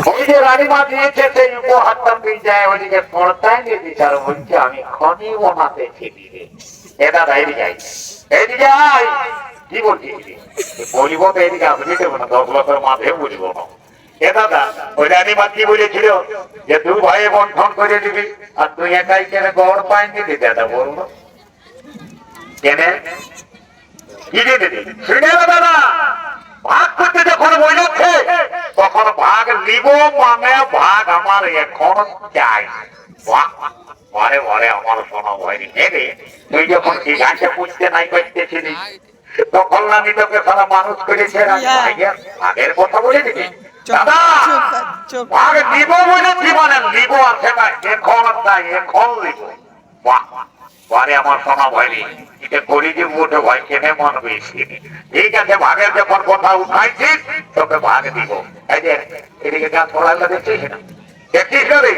ওই যে রানীমা দিয়েছে সেই উপহারটা পেয়ে যায় ওইদিকে পড়তায় নিয়ে দিচ্ছে আর বলছে আমি খনি বানাতেছি দিলে এ দাদা এদিকে যাই এদিকে যাই কি বলছি বলিব তো এদিকে আসলে দেবো না 10 বছর মাঝে বুঝবো না এ দাদা ওই রানীমা কি বলেছিল যে তুই ভাইয়ে বন্ধন করে দিবি আর তুই একাই কেন গড় পাইনি দিতে দাদা বলবো কেনে কি দিয়ে দিবি শুনে দাদা ভাগ করতে যখন বলেছে তখন ভাগ নিব মানে ভাগ আমার এখন চাই ঘরে ঘরে আমার শোনা হয়নি রে তুই যখন কি গাছে পুষতে নাই করতেছিলি তখন আমি তোকে সারা মানুষ করেছে ভাগের কথা বলে দিবি দাদা ভাগ নিব বলেছি মানে নিব আছে না এখন তাই এখন নিব বারে আমার শোনা হয়নি এটা করি যে উঠে ভয় কেনে মানবে ঠিক আছে ভাগের যখন কথা উঠাইছিস তোকে ভাগ দিব এই যে এদিকে গাছ পড়াগুলো দেখছিস না দেখছিস রে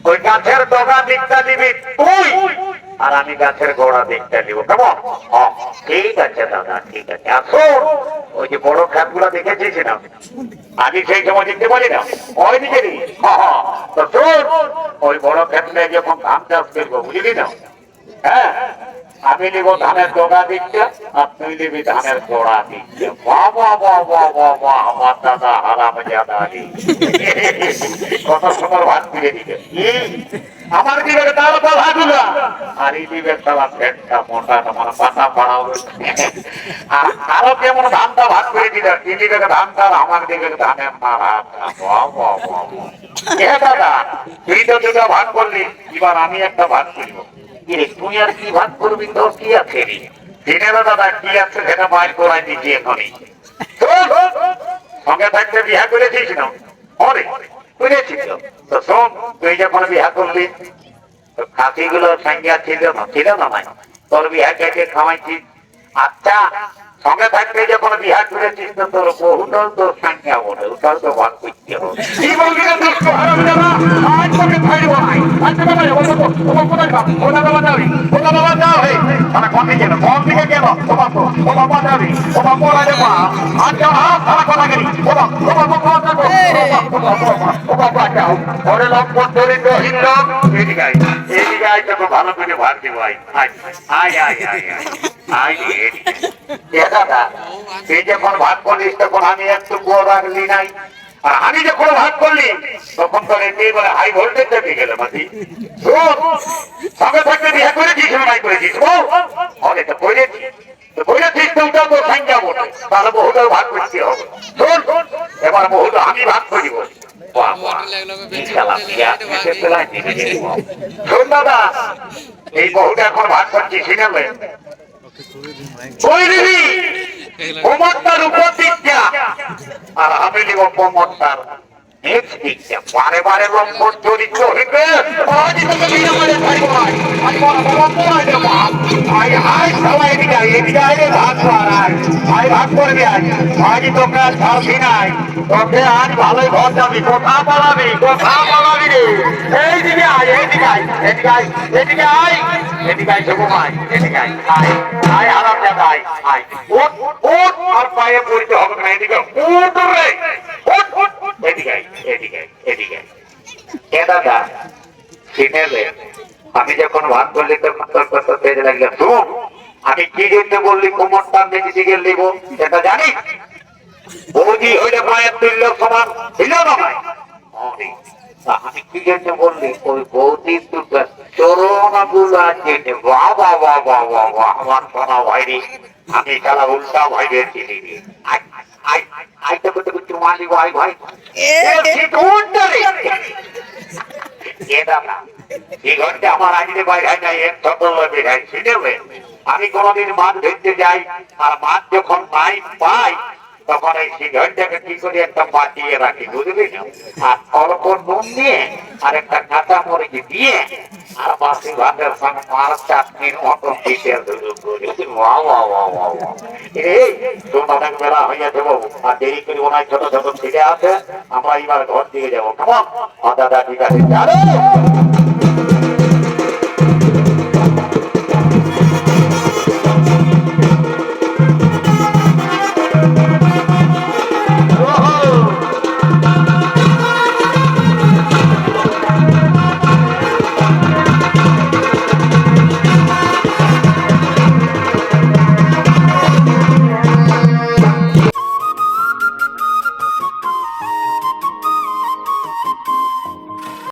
ওই গাছের ডগা দিকটা দিবি তুই আর আমি গাছের গোড়া দিকটা দিব কেমন ঠিক আছে দাদা ঠিক আছে আসুন ওই যে বড় খাত গুলা দেখেছিস না আমি সেই সময় দেখতে পারি না ওই দিকে তো শোন ওই বড় ক্ষেত্রে যখন ধান চাষ করবো বুঝলি না হ্যাঁ আমি নিব ধানের ডগা দিকটা আর তুই নিবি ধানের গোড়া দিকটা বাবা বাবা বাবা আমার দাদা হারাম জাদা কত সময় ভাত ফিরে দিবে আমার দিবে তার ভাগুলা আর এই দিবে তালা ফেটটা মোটা তোমার পাতা পাড়াও আর আরো কেমন ধানটা ভাগ করে দিল এই দিবে ধানটা আমার দিবে ধানের মারা বাবা বাবা দাদা তুই তো দুটা ভাগ করলি এবার আমি একটা ভাগ করবো তুই আর কি ভাগ করবি তোর কি আছে দিনের দাদা কি আছে সেটা বাইর করাই দিচ্ছি এখনই সঙ্গে থাকতে বিহা করেছিস না অরে বুঝেছিস তো শোন তুই যখন বিহা করবি খাসি গুলো সংজ্ঞা ছিল না নাই তোর বিহা কেটে খাওয়াইছিস আচ্ছা সঙ্গে থাকতে যখন বিহা করেছিস তো তোর বহুটাও তোর সংখ্যা বলে ওটাও তো ভাগ করতে হবে ভালো করে ভাগ দেবো তুই যখন ভাগ করলিস তখন আমি একটু গোড় রাখলি নাই আর আমি যখন ভাগ করলি তখন তোর এমনি বলে হাই ভোল্টেজ পেয়ে গেল মাঝি সঙ্গে থাকতে বিয়ে করেছিস নাই করেছিস তো করেছিস তো ওটা তোর সংখ্যা বলে তাহলে বহুটাও ভাগ করতে হবে শোন এবার বহুটা আমি ভাগ করি বলি শোন দাদা এই বহুটা এখন ভাগ করছি সিনেমে কোমরটার উপর দিকটা আর আমি নিব কোমরটার নিচ দিকটা বারে বারে লম্বর চরিত্র হইবে ভাগ করবি আজ তোকে আর ছাড়বি নাই তোকে আজ ভালোই ঘর যাবি কোথা পালাবি রে এই দিকে আয় এদিকে আয় এদিকে আয় এদিকে আয় এদিকে আয় সুকুমাই এদিকে আয় আয় আরাম জায়গা আয় আয় উঠ আর পায়ে পড়তে হবে না এদিকে উঠ রে উঠ এদিকে আয় এদিকে এদিকে এ দাদা চিনেলে আমি যখন ভাগ করলি তখন তোর কত তেজ লাগলো শুন আমি কি জন্য বললি কোমরটা মেঝে দিকে নিব সেটা জানি বৌদি হইলে মায়ের তুল্য সমান ছিল না আমি কি জন্য বললি ওই বৌদি চরণ গুলা জেনে বাবা বাবা বাবা আমার শোনা ভাইরি আমি তারা উল্টা ভাইরে চিনি আইতে করতে করতে মালি ভাই ভাই এই ঘরটা আমার আজকে বাইরে নাই এক সতর্ক বেড়াই ছিনেবে আমি কোনদিন মাছ ধরতে যাই আর মাছ যখন নাই পাই তখন এই সিংহটাকে কি করে একটা মাটিয়ে রাখি বুঝলি না আর অল্প নুন দিয়ে আর একটা কাঁচা মরিচ দিয়ে আর বাসি ভাতের সঙ্গে মার চাটনির মতন দিতে এই অনেক বেলা হয়ে যাবো আর দেরি করে ওনার ছোট ছোট ছেলে আছে আমরা এবার ঘর দিয়ে যাবো কেমন দাদা ঠিক আছে